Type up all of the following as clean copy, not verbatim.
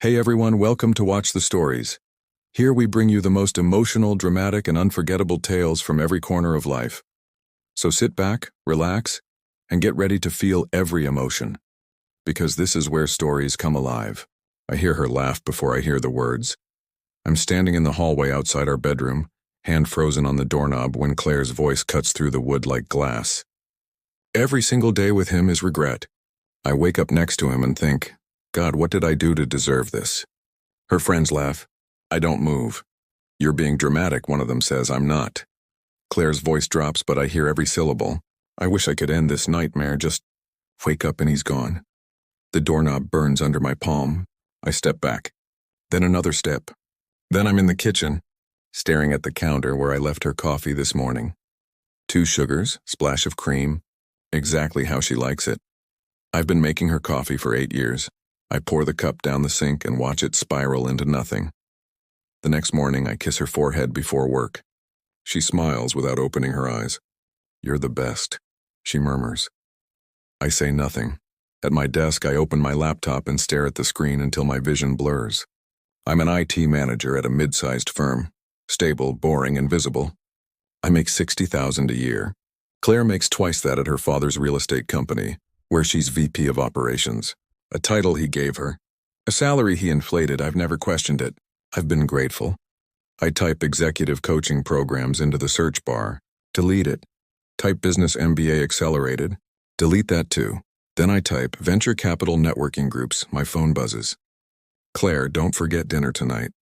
Hey everyone, welcome to Watch the Stories. Here we bring you the most emotional, dramatic, and unforgettable tales from every corner of life. So sit back, relax, and get ready to feel every emotion. Because this is where stories come alive. I hear her laugh before I hear the words. I'm standing in the hallway outside our bedroom, hand frozen on the doorknob when Claire's voice cuts through the wood like glass. Every single day with him is regret. I wake up next to him and think, God, what did I do to deserve this? Her friends laugh. I don't move. You're being dramatic, one of them says. I'm not. Claire's voice drops, but I hear every syllable. I wish I could end this nightmare, just wake up and he's gone. The doorknob burns under my palm. I step back. Then another step. Then I'm in the kitchen, staring at the counter where I left her coffee this morning. 2 sugars, splash of cream, exactly how she likes it. I've been making her coffee for 8 years. I pour the cup down the sink and watch it spiral into nothing. The next morning, I kiss her forehead before work. She smiles without opening her eyes. You're the best, she murmurs. I say nothing. At my desk, I open my laptop and stare at the screen until my vision blurs. I'm an IT manager at a mid-sized firm. Stable, boring, and visible. I make $60,000 a year. Claire makes twice that at her father's real estate company, where she's VP of operations. A title he gave her. A salary he inflated. I've never questioned it. I've been grateful. I type executive coaching programs into the search bar. Delete it. Type business MBA accelerated. Delete that too. Then I type venture capital networking groups. My phone buzzes. Claire, don't forget dinner tonight.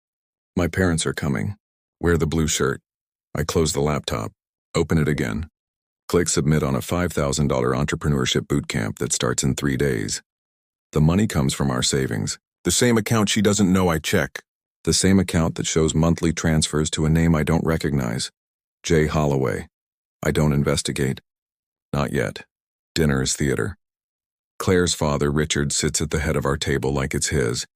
My parents are coming. Wear the blue shirt. I close the laptop. Open it again. Click submit on a $5,000 entrepreneurship bootcamp that starts in 3 days. The money comes from our savings. The same account she doesn't know I check. The same account that shows monthly transfers to a name I don't recognize. J. Holloway. I don't investigate. Not yet. Dinner is theater. Claire's father, Richard, sits at the head of our table like it's his.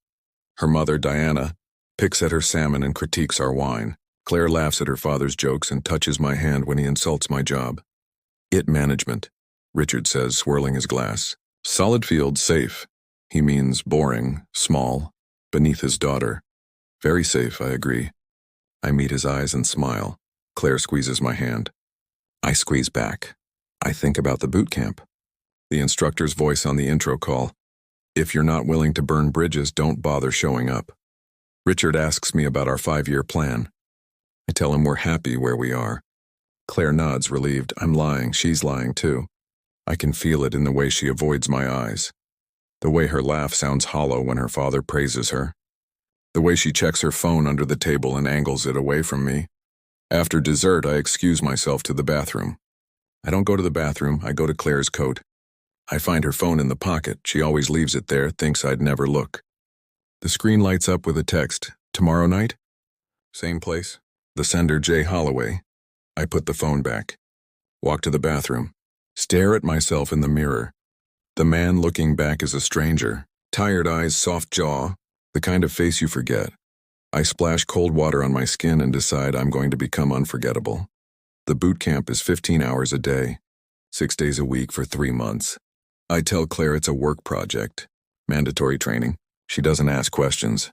Her mother, Diana, picks at her salmon and critiques our wine. Claire laughs at her father's jokes and touches my hand when he insults my job. It management, Richard says, swirling his glass. Solid field, safe. He means boring, small, beneath his daughter. Very safe, I agree. I meet his eyes and smile. Claire squeezes my hand. I squeeze back. I think about the boot camp. The instructor's voice on the intro call. If you're not willing to burn bridges, don't bother showing up. Richard asks me about our 5-year plan. I tell him we're happy where we are. Claire nods, relieved. I'm lying. She's lying too. I can feel it in the way she avoids my eyes. The way her laugh sounds hollow when her father praises her. The way she checks her phone under the table and angles it away from me. After dessert, I excuse myself to the bathroom. I don't go to the bathroom, I go to Claire's coat. I find her phone in the pocket. She always leaves it there, thinks I'd never look. The screen lights up with a text. Tomorrow night? Same place. The sender, J. Holloway. I put the phone back. Walk to the bathroom. Stare at myself in the mirror. The man looking back is a stranger. Tired eyes, soft jaw, the kind of face you forget. I splash cold water on my skin and decide I'm going to become unforgettable. The boot camp is 15 hours a day, 6 days a week for 3 months. I tell Claire it's a work project, mandatory training. She doesn't ask questions.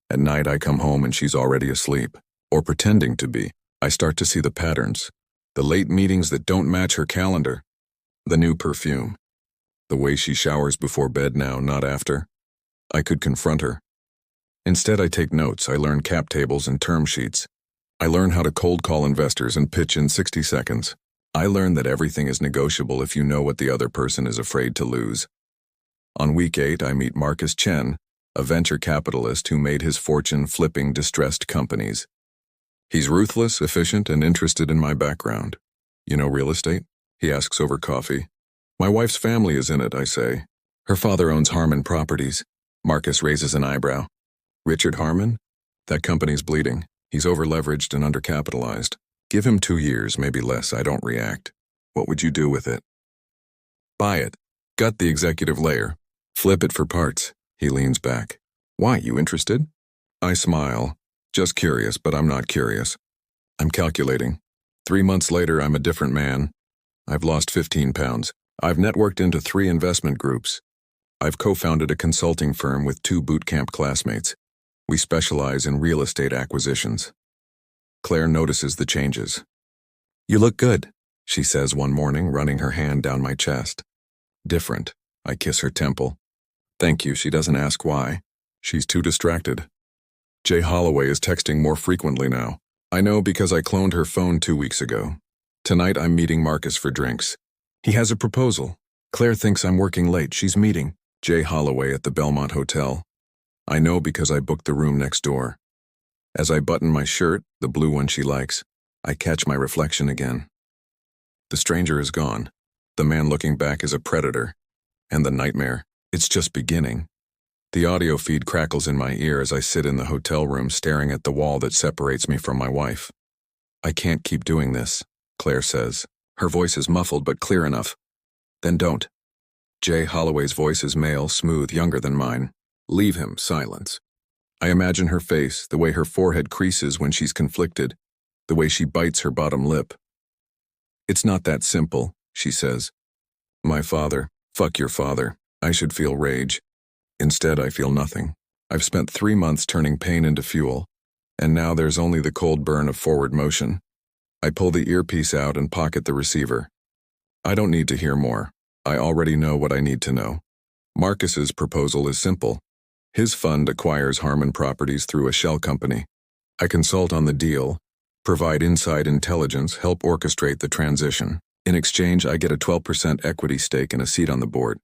At night I come home and she's already asleep, or pretending to be. I start to see the patterns, the late meetings that don't match her calendar, the new perfume. The way she showers before bed now, not after. I could confront her. Instead, I take notes. I learn cap tables and term sheets. I learn how to cold call investors and pitch in 60 seconds. I learn that everything is negotiable if you know what the other person is afraid to lose. On week 8, I meet Marcus Chen, a venture capitalist who made his fortune flipping distressed companies. He's ruthless, efficient, and interested in my background. You know real estate? He asks over coffee. My wife's family is in it, I say. Her father owns Harmon Properties. Marcus raises an eyebrow. Richard Harmon? That company's bleeding. He's overleveraged and undercapitalized. Give him 2 years, maybe less. I don't react. What would you do with it? Buy it. Gut the executive layer. Flip it for parts. He leans back. Why, you interested? I smile. Just curious, but I'm not curious. I'm calculating. 3 months later, I'm a different man. I've lost 15 pounds. I've networked into 3 investment groups. I've co-founded a consulting firm with 2 bootcamp classmates. We specialize in real estate acquisitions. Claire notices the changes. "You look good," she says one morning, running her hand down my chest. "Different." I kiss her temple. "Thank you." She doesn't ask why. She's too distracted. Jay Holloway is texting more frequently now. I know because I cloned her phone 2 weeks ago. Tonight I'm meeting Marcus for drinks. He has a proposal. Claire thinks I'm working late. She's meeting Jay Holloway at the Belmont Hotel. I know because I booked the room next door. As I button my shirt, the blue one she likes, I catch my reflection again. The stranger is gone. The man looking back is a predator. And the nightmare, it's just beginning. The audio feed crackles in my ear as I sit in the hotel room staring at the wall that separates me from my wife. "I can't keep doing this," Claire says. Her voice is muffled but clear enough. "Then don't." Jay Holloway's voice is male, smooth, younger than mine. "Leave him." Silence. I imagine her face, the way her forehead creases when she's conflicted, the way she bites her bottom lip. "It's not that simple," she says. "My father, fuck your father." I should feel rage. Instead, I feel nothing. I've spent 3 months turning pain into fuel, and now there's only the cold burn of forward motion. I pull the earpiece out and pocket the receiver. I don't need to hear more. I already know what I need to know. Marcus's proposal is simple. His fund acquires Harmon Properties through a shell company. I consult on the deal, provide inside intelligence, help orchestrate the transition. In exchange, I get a 12% equity stake and a seat on the board.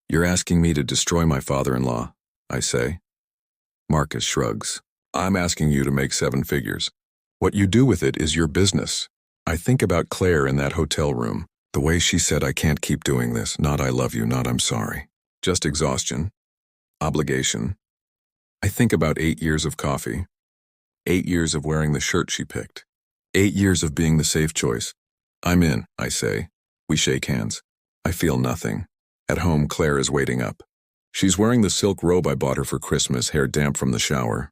"You're asking me to destroy my father-in-law," I say. Marcus shrugs. "I'm asking you to make 7 figures. What you do with it is your business." I think about Claire in that hotel room. The way she said, "I can't keep doing this," not "I love you," not "I'm sorry." Just exhaustion. Obligation. I think about 8 years of coffee. 8 years of wearing the shirt she picked. 8 years of being the safe choice. "I'm in," I say. We shake hands. I feel nothing. At home, Claire is waiting up. She's wearing the silk robe I bought her for Christmas, hair damp from the shower.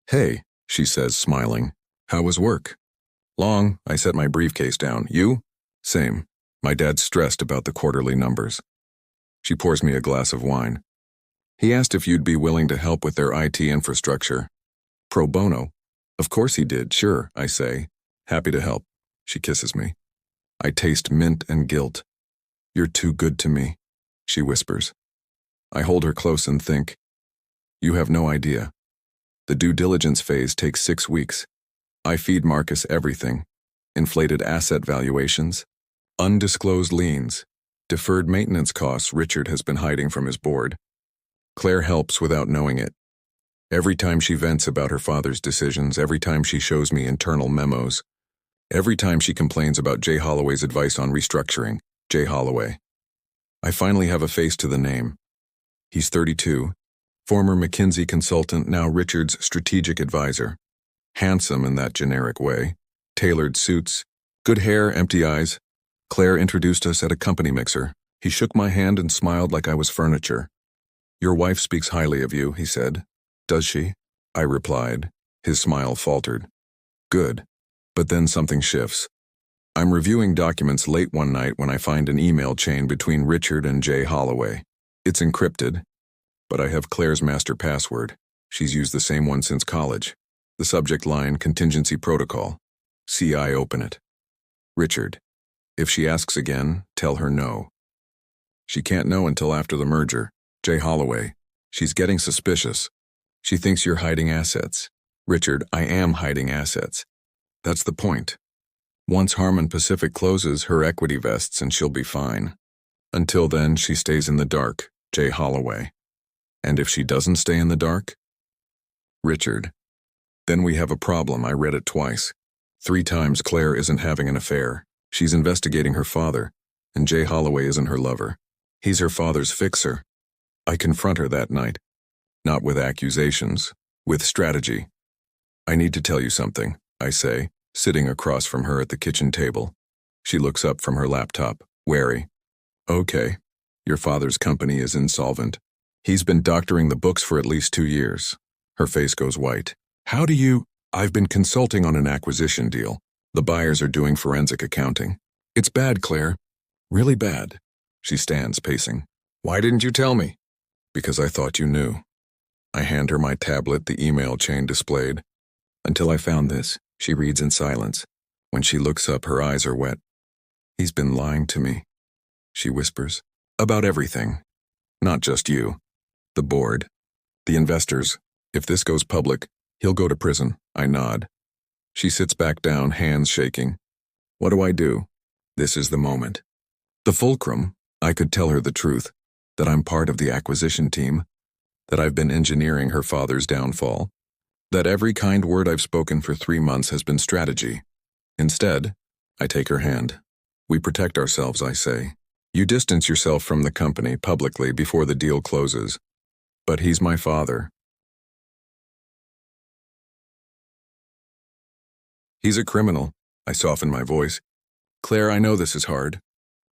"Hey," she says, smiling. "How was work?" "Long." I set my briefcase down. "You?" "Same. My dad's stressed about the quarterly numbers." She pours me a glass of wine. "He asked if you'd be willing to help with their IT infrastructure." "Pro bono?" "Of course he did. Sure," I say. "Happy to help." She kisses me. I taste mint and guilt. "You're too good to me," she whispers. I hold her close and think. You have no idea. The due diligence phase takes 6 weeks. I feed Marcus everything. Inflated asset valuations, undisclosed liens, deferred maintenance costs Richard has been hiding from his board. Claire helps without knowing it. Every time she vents about her father's decisions, every time she shows me internal memos, every time she complains about Jay Holloway's advice on restructuring, Jay Holloway. I finally have a face to the name. He's 32, former McKinsey consultant, now Richard's strategic advisor. Handsome in that generic way, tailored suits, good hair, empty eyes. Claire introduced us at a company mixer. He shook my hand and smiled like I was furniture. "Your wife speaks highly of you," he said. "Does she?" I replied. His smile faltered. "Good." But then something shifts. I'm reviewing documents late one night when I find an email chain between Richard and Jay Holloway. It's encrypted, but I have Claire's master password. She's used the same one since college. The subject line, contingency protocol. See, I open it. Richard. If she asks again, tell her no. She can't know until after the merger. Jay Holloway. She's getting suspicious. She thinks you're hiding assets. Richard, I am hiding assets. That's the point. Once Harmon Pacific closes, her equity vests and she'll be fine. Until then, she stays in the dark, Jay Holloway. And if she doesn't stay in the dark? Richard. Then we have a problem. I read it twice. 3 times Claire isn't having an affair. She's investigating her father, and Jay Holloway isn't her lover. He's her father's fixer. I confront her that night. Not with accusations, with strategy. "I need to tell you something," I say, sitting across from her at the kitchen table. She looks up from her laptop, wary. "Okay, your father's company is insolvent. He's been doctoring the books for at least 2 years. Her face goes white. "How do you—" "I've been consulting on an acquisition deal. The buyers are doing forensic accounting. It's bad, Claire. Really bad." She stands, pacing. "Why didn't you tell me?" Because I thought you knew. I hand her my tablet, the email chain displayed. Until I found this, she reads in silence. When she looks up, her eyes are wet. He's been lying to me, she whispers. About everything. Not just you. The board. The investors. If this goes public, he'll go to prison. I nod. She sits back down, hands shaking. What do I do? This is the moment. The fulcrum. I could tell her the truth. That I'm part of the acquisition team. That I've been engineering her father's downfall. That every kind word I've spoken for 3 months has been strategy. Instead, I take her hand. We protect ourselves, I say. You distance yourself from the company publicly before the deal closes. But he's my father. He's a criminal. I soften my voice. Claire, I know this is hard.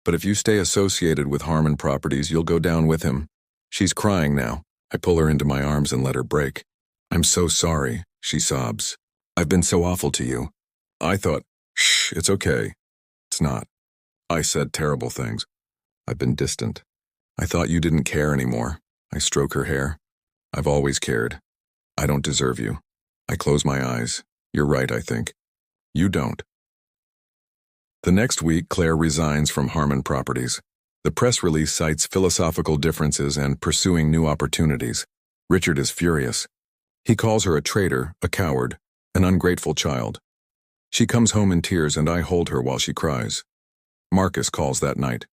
But if you stay associated with Harmon Properties, you'll go down with him. She's crying now. I pull her into my arms and let her break. I'm so sorry, she sobs. I've been so awful to you. I thought, shh, it's okay. It's not. I said terrible things. I've been distant. I thought you didn't care anymore. I stroke her hair. I've always cared. I don't deserve you. I close my eyes. You're right, I think. You don't. The next week, Claire resigns from Harmon Properties. The press release cites philosophical differences and pursuing new opportunities. Richard is furious. He calls her a traitor, a coward, an ungrateful child. She comes home in tears and I hold her while she cries. Marcus calls that night.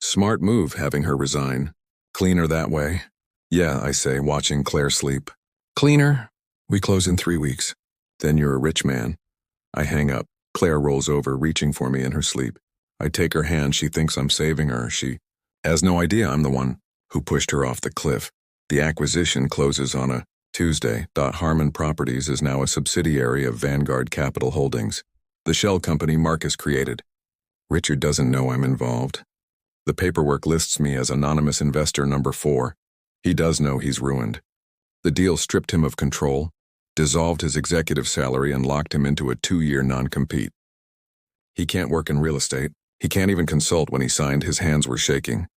Smart move having her resign. Cleaner that way. Yeah, I say, watching Claire sleep. Cleaner? We close in 3 weeks. Then you're a rich man. I hang up. Claire rolls over, reaching for me in her sleep. I take her hand. She thinks I'm saving her. She has no idea I'm the one who pushed her off the cliff. The acquisition closes on a Tuesday. Harmon Properties is now a subsidiary of Vanguard Capital Holdings, the shell company Marcus created. Richard doesn't know I'm involved. The paperwork lists me as anonymous investor number 4. He does know he's ruined. The deal stripped him of control, dissolved his executive salary, and locked him into a 2-year non-compete. He can't work in real estate. He can't even consult. When he signed, his hands were shaking.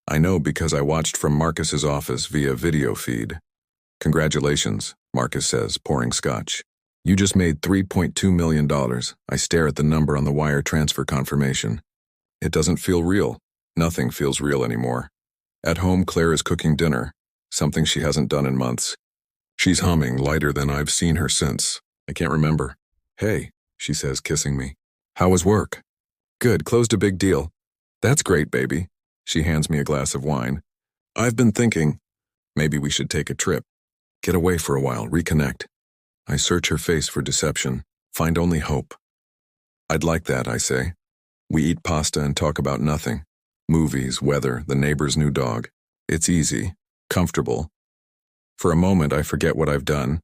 I know because I watched from Marcus's office via video feed. Congratulations, Marcus says, pouring scotch. You just made $3.2 million. I stare at the number on the wire transfer confirmation. It doesn't feel real. Nothing feels real anymore. At home, Claire is cooking dinner, something she hasn't done in months. She's humming, lighter than I've seen her since. I can't remember. Hey, she says, kissing me. How was work? Good, closed a big deal. That's great, baby. She hands me a glass of wine. I've been thinking, maybe we should take a trip. Get away for a while, reconnect. I search her face for deception, find only hope. I'd like that, I say. We eat pasta and talk about nothing. Movies, weather, the neighbor's new dog. It's easy, comfortable. For a moment, I forget what I've done.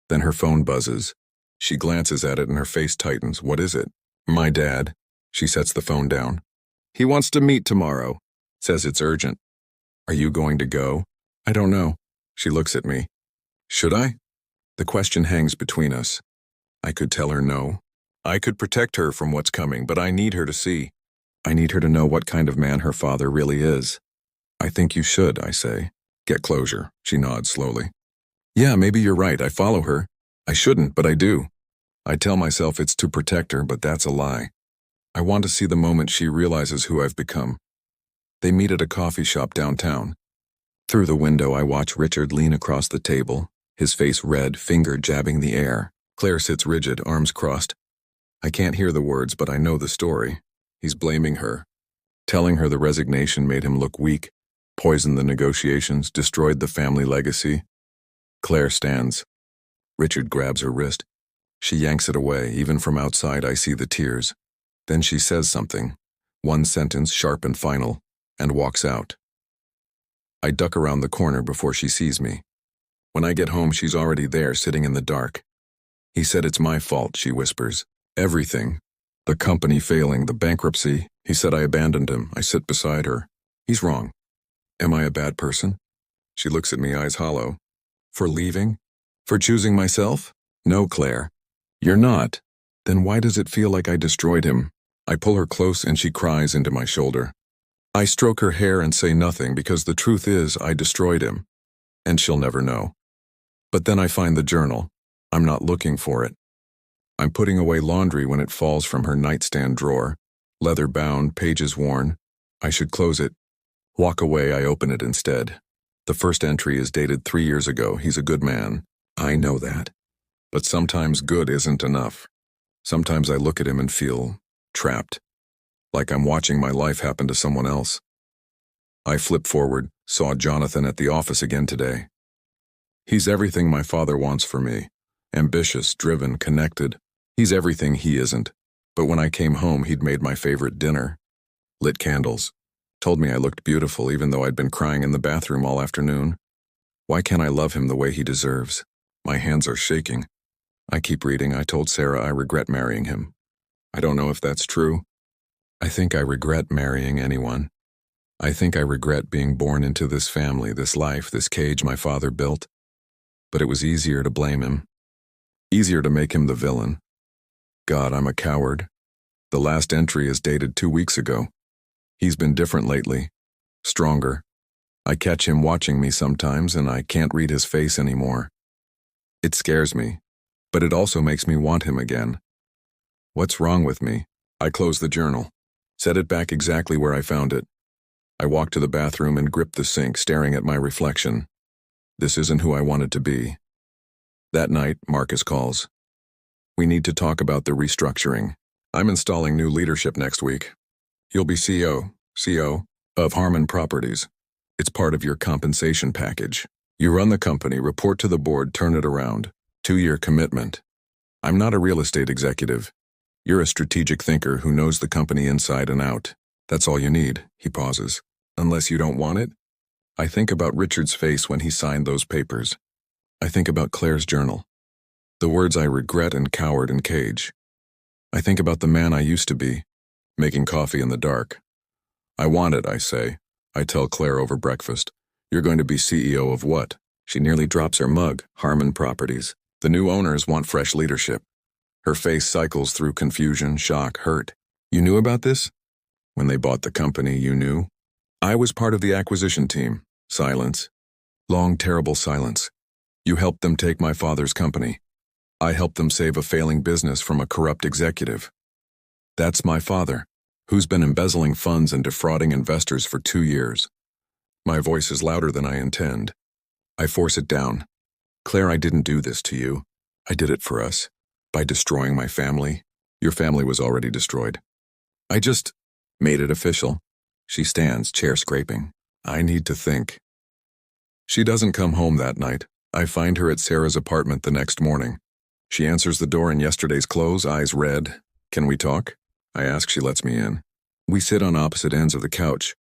Then her phone buzzes. She glances at it and her face tightens. What is it? My dad. She sets the phone down. He wants to meet tomorrow. Says it's urgent. Are you going to go? I don't know. She looks at me. Should I? The question hangs between us. I could tell her no. I could protect her from what's coming, but I need her to see. I need her to know what kind of man her father really is. I think you should, I say. Get closure. She nods slowly. Yeah, maybe you're right. I follow her. I shouldn't, but I do. I tell myself it's to protect her, but that's a lie. I want to see the moment she realizes who I've become. They meet at a coffee shop downtown. Through the window, I watch Richard lean across the table, his face red, finger jabbing the air. Claire sits rigid, arms crossed. I can't hear the words, but I know the story. He's blaming her, telling her the resignation made him look weak, poisoned the negotiations, destroyed the family legacy. Claire stands. Richard grabs her wrist. She yanks it away. Even from outside, I see the tears. Then she says something, one sentence, sharp and final, and walks out. I duck around the corner before she sees me. When I get home, she's already there, sitting in the dark. He said it's my fault, she whispers. Everything. The company failing, the bankruptcy. He said I abandoned him. I sit beside her. He's wrong. Am I a bad person? She looks at me, eyes hollow. For leaving? For choosing myself? No, Claire. You're not. Then why does it feel like I destroyed him? I pull her close and she cries into my shoulder. I stroke her hair and say nothing because the truth is I destroyed him, and she'll never know. But then I find the journal. I'm not looking for it. I'm putting away laundry when it falls from her nightstand drawer. Leather-bound, pages worn. I should close it. Walk away, I open it instead. The first entry is dated 3 years ago. He's a good man. I know that. But sometimes good isn't enough. Sometimes I look at him and feel trapped, like I'm watching my life happen to someone else. I flip forward, saw Jonathan at the office again today. He's everything my father wants for me. Ambitious, driven, connected. He's everything he isn't. But when I came home, he'd made my favorite dinner. Lit candles. Told me I looked beautiful even though I'd been crying in the bathroom all afternoon. Why can't I love him the way he deserves? My hands are shaking. I keep reading. I told Sarah I regret marrying him. I don't know if that's true. I think I regret marrying anyone. I think I regret being born into this family, this life, this cage my father built. But it was easier to blame him. Easier to make him the villain. God, I'm a coward. The last entry is dated 2 weeks ago. He's been different lately. Stronger. I catch him watching me sometimes and I can't read his face anymore. It scares me, but it also makes me want him again. What's wrong with me? I close the journal. Set it back exactly where I found it. I walk to the bathroom and grip the sink, staring at my reflection. This isn't who I wanted to be. That night, Marcus calls. We need to talk about the restructuring. I'm installing new leadership next week. You'll be CO of Harmon Properties. It's part of your compensation package. You run the company, report to the board, turn it around. 2-year commitment. I'm not a real estate executive. You're a strategic thinker who knows the company inside and out. That's all you need, he pauses. Unless you don't want it? I think about Richard's face when he signed those papers. I think about Claire's journal. The words I regret and coward and cage. I think about the man I used to be, making coffee in the dark. I want it, I say. I tell Claire over breakfast. You're going to be CEO of what? She nearly drops her mug. Harmon Properties. The new owners want fresh leadership. Her face cycles through confusion, shock, hurt. You knew about this? When they bought the company, you knew? I was part of the acquisition team. Silence. Long, terrible silence. You helped them take my father's company. I helped them save a failing business from a corrupt executive. That's my father, who's been embezzling funds and defrauding investors for 2 years. My voice is louder than I intend. I force it down. Claire, I didn't do this to you. I did it for us. By destroying my family. Your family was already destroyed. I just made it official. She stands, chair scraping. I need to think. She doesn't come home that night. I find her at Sarah's apartment the next morning. She answers the door in yesterday's clothes, eyes red. Can we talk? I ask. She lets me in. We sit on opposite ends of the couch.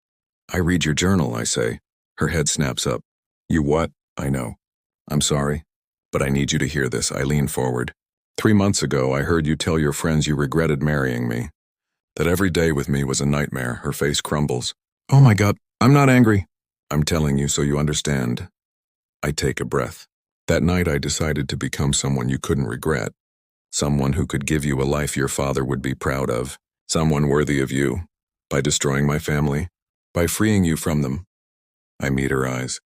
I read your journal, I say. Her head snaps up. You what? I know. I'm sorry, but I need you to hear this. I lean forward. 3 months ago, I heard you tell your friends you regretted marrying me. That every day with me was a nightmare. Her face crumbles. Oh my God, I'm not angry. I'm telling you so you understand. I take a breath. That night I decided to become someone you couldn't regret. Someone who could give you a life your father would be proud of. Someone worthy of you. By destroying my family. By freeing you from them. I meet her eyes.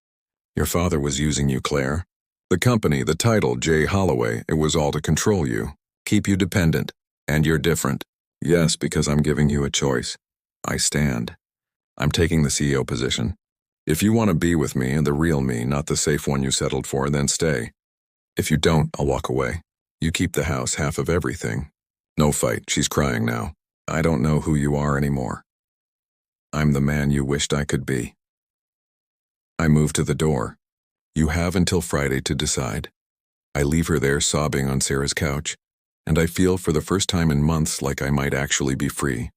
Your father was using you, Claire. The company, the title, J. Holloway, it was all to control you. Keep you dependent. And you're different. Yes, because I'm giving you a choice. I stand. I'm taking the CEO position. If you want to be with me and the real me, not the safe one you settled for, then stay. If you don't, I'll walk away. You keep the house, half of everything. No fight, she's crying now. I don't know who you are anymore. I'm the man you wished I could be. I move to the door. You have until Friday to decide. I leave her there sobbing on Sarah's couch, and I feel for the first time in months like I might actually be free.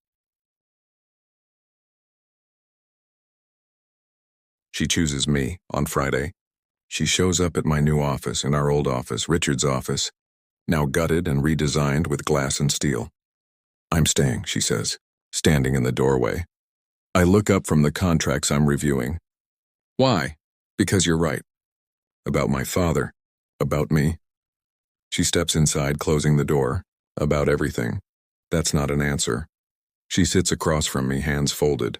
She chooses me on Friday. She shows up at my new office, in our old office, Richard's office, now gutted and redesigned with glass and steel. I'm staying, she says, standing in the doorway. I look up from the contracts I'm reviewing. Why? Because you're right. About my father. About me. She steps inside, closing the door. About everything. That's not an answer. She sits across from me, hands folded.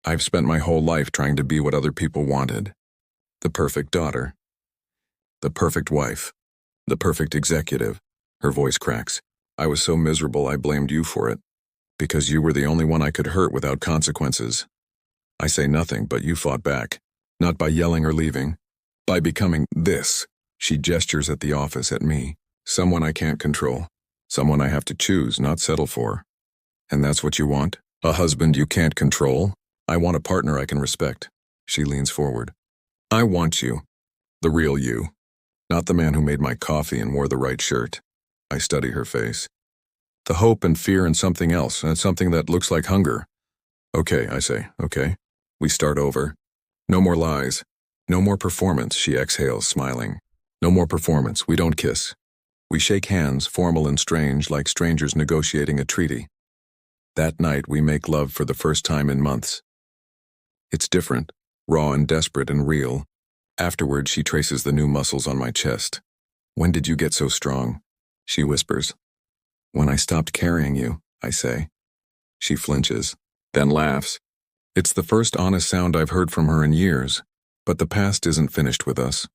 I've spent my whole life trying to be what other people wanted. The perfect daughter. The perfect wife. The perfect executive. Her voice cracks. I was so miserable I blamed you for it. Because you were the only one I could hurt without consequences. I say nothing, but you fought back. Not by yelling or leaving. By becoming this. She gestures at the office at me. Someone I can't control. Someone I have to choose, not settle for. And that's what you want? A husband you can't control? I want a partner I can respect. She leans forward. I want you. The real you. Not the man who made my coffee and wore the right shirt. I study her face. The hope and fear and something else, and something that looks like hunger. Okay, I say, okay. We start over. No more lies. No more performance, she exhales, smiling. No more performance, we don't kiss. We shake hands, formal and strange, like strangers negotiating a treaty. That night, we make love for the first time in months. It's different, raw and desperate and real. Afterward, she traces the new muscles on my chest. When did you get so strong? She whispers. When I stopped carrying you, I say. She flinches, then laughs. It's the first honest sound I've heard from her in years, but the past isn't finished with us.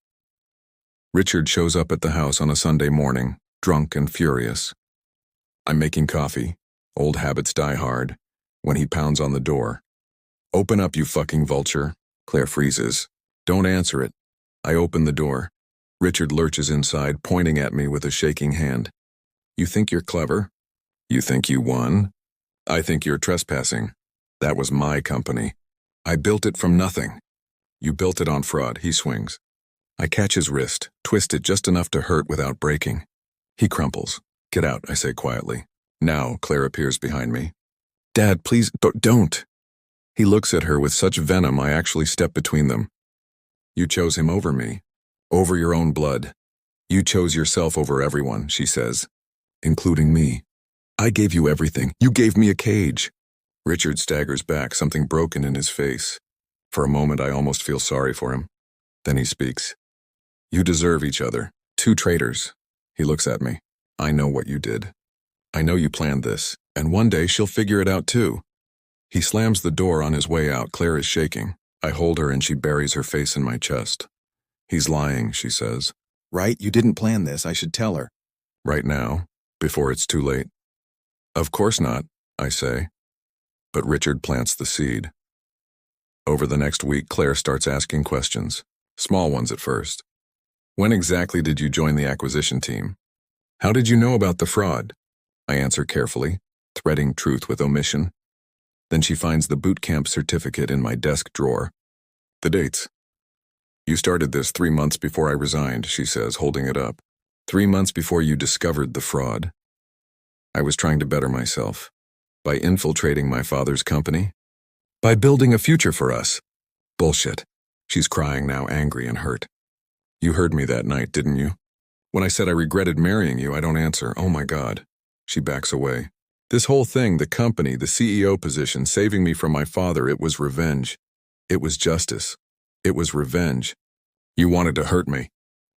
Richard shows up at the house on a Sunday morning, drunk and furious. I'm making coffee. Old habits die hard. When he pounds on the door. Open up, you fucking vulture. Claire freezes. Don't answer it. I open the door. Richard lurches inside, pointing at me with a shaking hand. You think you're clever? You think you won? I think you're trespassing. That was my company. I built it from nothing. You built it on fraud, he swings. I catch his wrist, twist it just enough to hurt without breaking. He crumples. Get out, I say quietly. Now, Claire appears behind me. Dad, please, don't. He looks at her with such venom I actually step between them. You chose him over me. Over your own blood. You chose yourself over everyone, she says. Including me. I gave you everything. You gave me a cage. Richard staggers back, something broken in his face. For a moment, I almost feel sorry for him. Then he speaks. You deserve each other. Two traitors. He looks at me. I know what you did. I know you planned this, and one day she'll figure it out too. He slams the door on his way out. Claire is shaking. I hold her and she buries her face in my chest. He's lying, she says. Right, you didn't plan this. I should tell her. Right now, before it's too late. Of course not, I say. But Richard plants the seed. Over the next week, Claire starts asking questions. Small ones at first. When exactly did you join the acquisition team? How did you know about the fraud? I answer carefully, threading truth with omission. Then she finds the bootcamp certificate in my desk drawer. The dates. You started this 3 months before I resigned, she says, holding it up. 3 months before you discovered the fraud. I was trying to better myself. By infiltrating my father's company. By building a future for us. Bullshit. She's crying now, angry and hurt. You heard me that night, didn't you? When I said I regretted marrying you, I don't answer. Oh my God. She backs away. This whole thing, the company, the CEO position, saving me from my father, it was revenge. It was justice. It was revenge. You wanted to hurt me.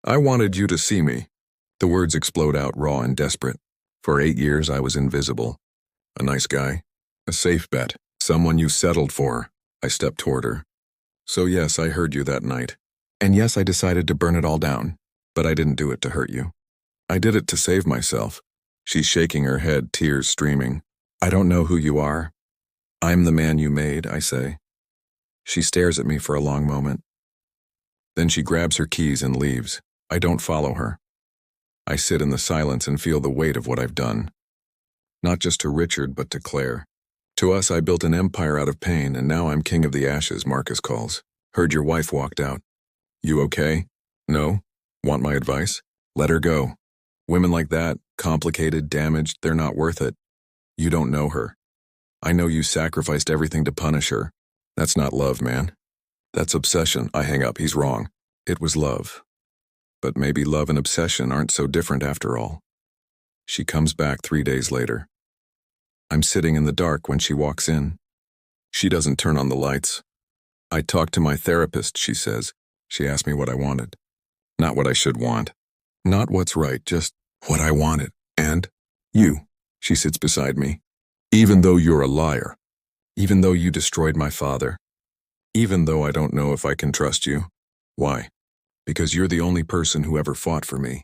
I wanted you to see me. The words explode out raw and desperate. For 8 years, I was invisible. A nice guy. A safe bet. Someone you settled for. I stepped toward her. So yes, I heard you that night. And yes, I decided to burn it all down. But I didn't do it to hurt you. I did it to save myself. She's shaking her head, tears streaming. I don't know who you are. I'm the man you made, I say. She stares at me for a long moment. Then she grabs her keys and leaves. I don't follow her. I sit in the silence and feel the weight of what I've done. Not just to Richard, but to Claire. To us, I built an empire out of pain, and now I'm king of the ashes, Marcus calls. Heard your wife walked out. You okay? No? Want my advice? Let her go. Women like that, complicated, damaged, they're not worth it. You don't know her. I know you sacrificed everything to punish her. That's not love, man. That's obsession. I hang up. He's wrong. It was love. But maybe love and obsession aren't so different after all. She comes back 3 days later. I'm sitting in the dark when she walks in. She doesn't turn on the lights. I talked to my therapist, she says. She asked me what I wanted. Not what I should want. Not what's right, just what I wanted. And you. She sits beside me. Even though you're a liar. Even though you destroyed my father. Even though I don't know if I can trust you. Why? Because you're the only person who ever fought for me.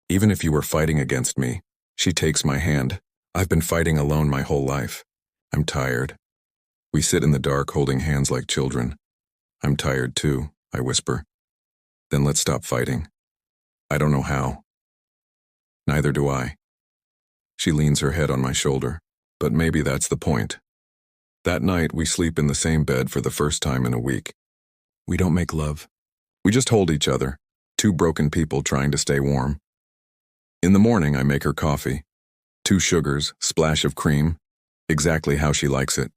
Even if you were fighting against me, she takes my hand. I've been fighting alone my whole life. I'm tired. We sit in the dark holding hands like children. I'm tired too, I whisper. Then let's stop fighting. I don't know how. Neither do I. She leans her head on my shoulder, but maybe that's the point. That night, we sleep in the same bed for the first time in a week. We don't make love. We just hold each other, two broken people trying to stay warm. In the morning, I make her coffee. 2 sugars, splash of cream, exactly how she likes it.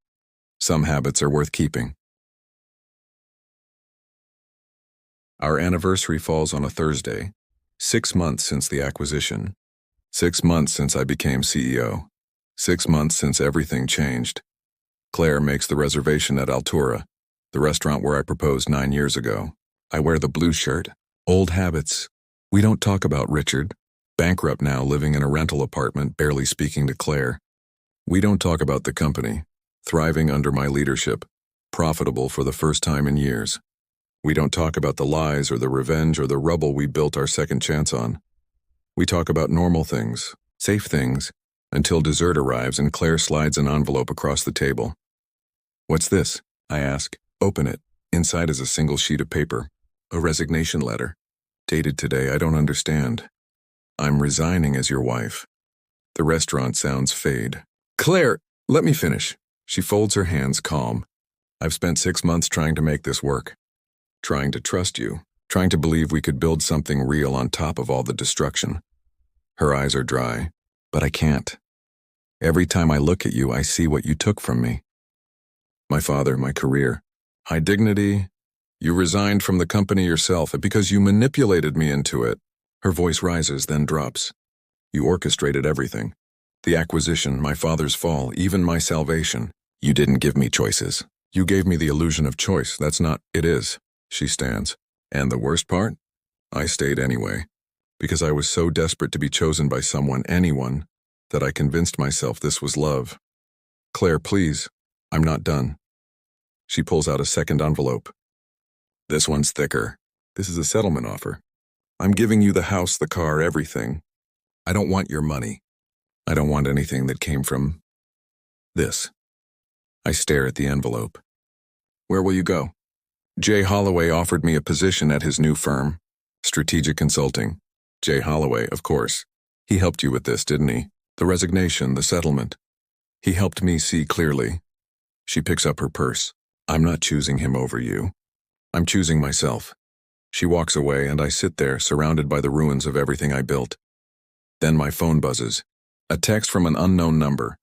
Some habits are worth keeping. Our anniversary falls on a Thursday, 6 months since the acquisition. 6 months since I became CEO. 6 months since everything changed. Claire makes the reservation at Altura, the restaurant where I proposed 9 years ago. I wear the blue shirt. Old habits. We don't talk about Richard, bankrupt now living in a rental apartment, barely speaking to Claire. We don't talk about the company, thriving under my leadership, profitable for the first time in years. We don't talk about the lies or the revenge or the rubble we built our second chance on. We talk about normal things, safe things, until dessert arrives and Claire slides an envelope across the table. What's this? I ask. Open it. Inside is a single sheet of paper. A resignation letter. Dated today. I don't understand. I'm resigning as your wife. The restaurant sounds fade. Claire, let me finish. She folds her hands, calm. I've spent 6 months trying to make this work. Trying to trust you. Trying to believe we could build something real on top of all the destruction. Her eyes are dry, but I can't. Every time I look at you, I see what you took from me. My father, my career, high dignity. You resigned from the company yourself because you manipulated me into it. Her voice rises, then drops. You orchestrated everything. The acquisition, my father's fall, even my salvation. You didn't give me choices. You gave me the illusion of choice. That's not, it is. She stands. And the worst part? I stayed anyway. Because I was so desperate to be chosen by someone, anyone, that I convinced myself this was love. Claire, please. I'm not done. She pulls out a second envelope. This one's thicker. This is a settlement offer. I'm giving you the house, the car, everything. I don't want your money. I don't want anything that came from this. I stare at the envelope. Where will you go? Jay Holloway offered me a position at his new firm, Strategic Consulting. Jay Holloway, of course. He helped you with this, didn't he? The resignation, the settlement. He helped me see clearly. She picks up her purse. I'm not choosing him over you. I'm choosing myself. She walks away and I sit there, surrounded by the ruins of everything I built. Then my phone buzzes. A text from an unknown number.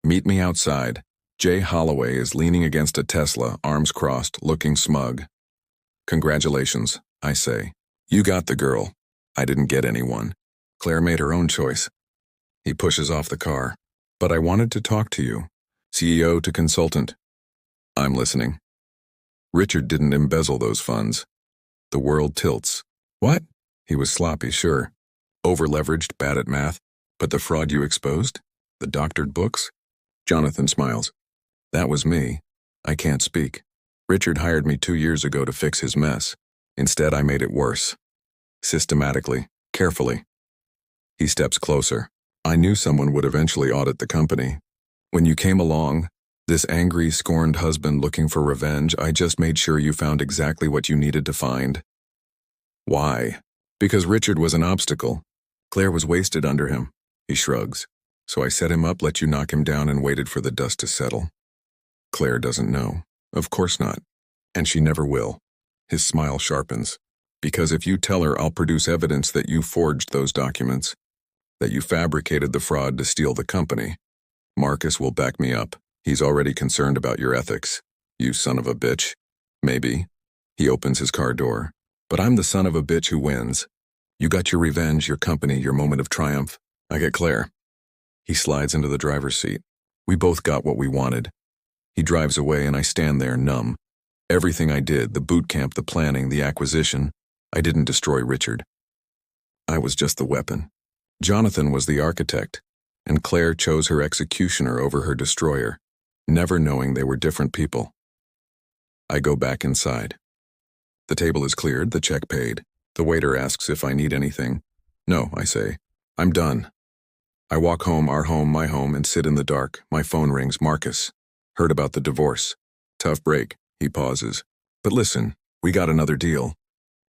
Meet me outside. Jay Holloway is leaning against a Tesla, arms crossed, looking smug. Congratulations, I say. You got the girl. I didn't get anyone. Claire made her own choice. He pushes off the car. But I wanted to talk to you. CEO to consultant. I'm listening. Richard didn't embezzle those funds. The world tilts. What? He was sloppy, sure. Over-leveraged, bad at math. But the fraud you exposed? The doctored books? Jonathan smiles. That was me. I can't speak. Richard hired me 2 years ago to fix his mess. Instead, I made it worse. Systematically, carefully. He steps closer. I knew someone would eventually audit the company. When you came along, this angry, scorned husband looking for revenge, I just made sure you found exactly what you needed to find. Why? Because Richard was an obstacle. Claire was wasted under him. He shrugs. So I set him up, let you knock him down, and waited for the dust to settle. Claire doesn't know. Of course not. And she never will. His smile sharpens. Because if you tell her, I'll produce evidence that you forged those documents, that you fabricated the fraud to steal the company. Marcus will back me up. He's already concerned about your ethics. You son of a bitch. Maybe. He opens his car door. But I'm the son of a bitch who wins. You got your revenge, your company, your moment of triumph. I get Claire. He slides into the driver's seat. We both got what we wanted. He drives away and I stand there numb. Everything I did, the boot camp, the planning, the acquisition, I didn't destroy Richard. I was just the weapon. Jonathan was the architect, and Claire chose her executioner over her destroyer. never knowing they were different people. I go back inside. The table is cleared, the check paid. The waiter asks if I need anything. No, I say. I'm done. I walk home, our home, my home, and sit in the dark. My phone rings. Marcus. Heard about the divorce. Tough break. He pauses. But listen, we got another deal.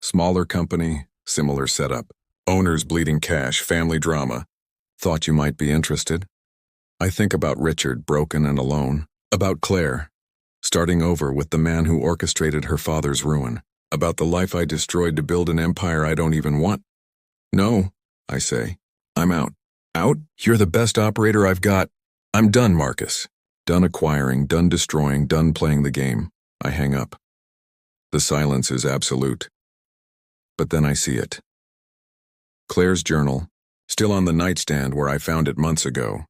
Smaller company, similar setup. Owners bleeding cash, family drama. Thought you might be interested. I think about Richard, broken and alone. About Claire, starting over with the man who orchestrated her father's ruin. About the life I destroyed to build an empire I don't even want. No, I say. I'm out. Out? You're the best operator I've got. I'm done, Marcus. Done acquiring, done destroying, done playing the game. I hang up. The silence is absolute. But then I see it. Claire's journal, still on the nightstand where I found it months ago.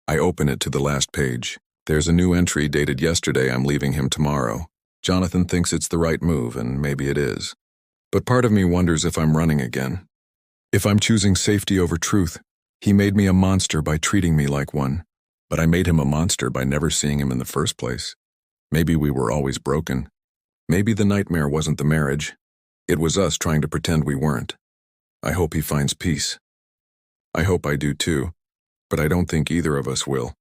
I open it to the last page. There's a new entry dated yesterday. I'm leaving him tomorrow. Jonathan thinks it's the right move, and maybe it is. But part of me wonders if I'm running again. If I'm choosing safety over truth. He made me a monster by treating me like one. But I made him a monster by never seeing him in the first place. Maybe we were always broken. Maybe the nightmare wasn't the marriage. It was us trying to pretend we weren't. I hope he finds peace. I hope I do too, but I don't think either of us will.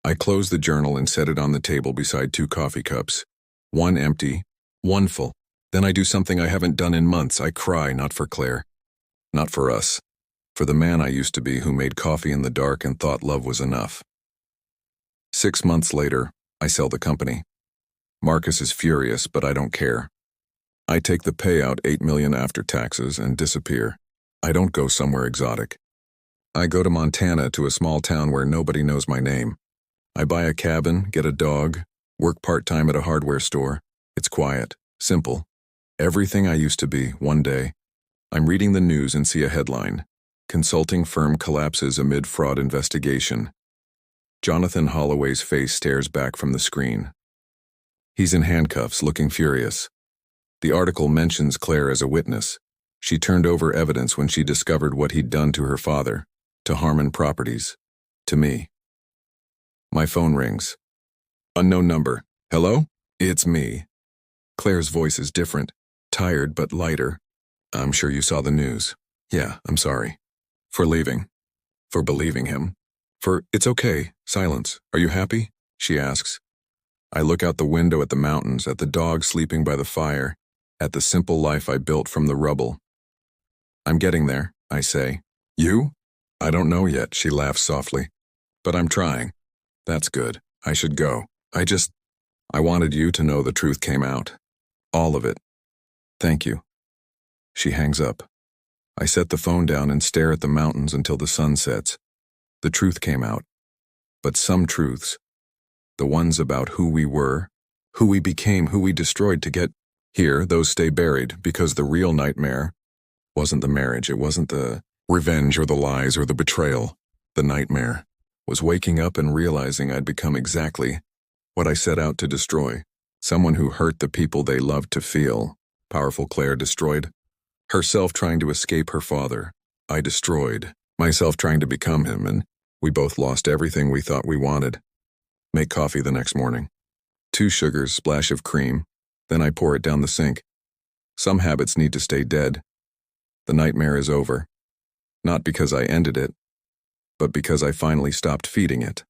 I close the journal and set it on the table beside 2 coffee cups. One empty, one full. Then I do something I haven't done in months. I cry, not for Claire. Not for us. For the man I used to be who made coffee in the dark and thought love was enough. 6 months later, I sell the company. Marcus is furious, but I don't care. I take the payout, $8 million after taxes, and disappear. I don't go somewhere exotic. I go to Montana, to a small town where nobody knows my name. I buy a cabin, get a dog, work part-time at a hardware store. It's quiet, simple. Everything I used to be, one day. I'm reading the news and see a headline. Consulting firm collapses amid fraud investigation. Jonathan Holloway's face stares back from the screen. He's in handcuffs, looking furious. The article mentions Claire as a witness. She turned over evidence when she discovered what he'd done to her father, to Harmon Properties, to me. My phone rings. Unknown number. Hello? It's me. Claire's voice is different, tired but lighter. I'm sure you saw the news. Yeah, I'm sorry. For leaving. For believing him. It's okay. Silence. Are you happy? She asks. I look out the window at the mountains, at the dog sleeping by the fire, at the simple life I built from the rubble. I'm getting there, I say. You? I don't know yet, she laughs softly. But I'm trying. That's good. I should go. I wanted you to know the truth came out. All of it. Thank you. She hangs up. I set the phone down and stare at the mountains until the sun sets. The truth came out. But some truths, the ones about who we were, who we became, who we destroyed to get here, those stay buried, because the real nightmare wasn't the marriage, it wasn't the revenge or the lies or the betrayal. The nightmare was waking up and realizing I'd become exactly what I set out to destroy. Someone who hurt the people they loved to feel. Powerful Claire destroyed herself trying to escape her father. I destroyed myself trying to become him, and we both lost everything we thought we wanted. Make coffee the next morning. 2 sugars, splash of cream, then I pour it down the sink. Some habits need to stay dead. The nightmare is over. Not because I ended it, but because I finally stopped feeding it.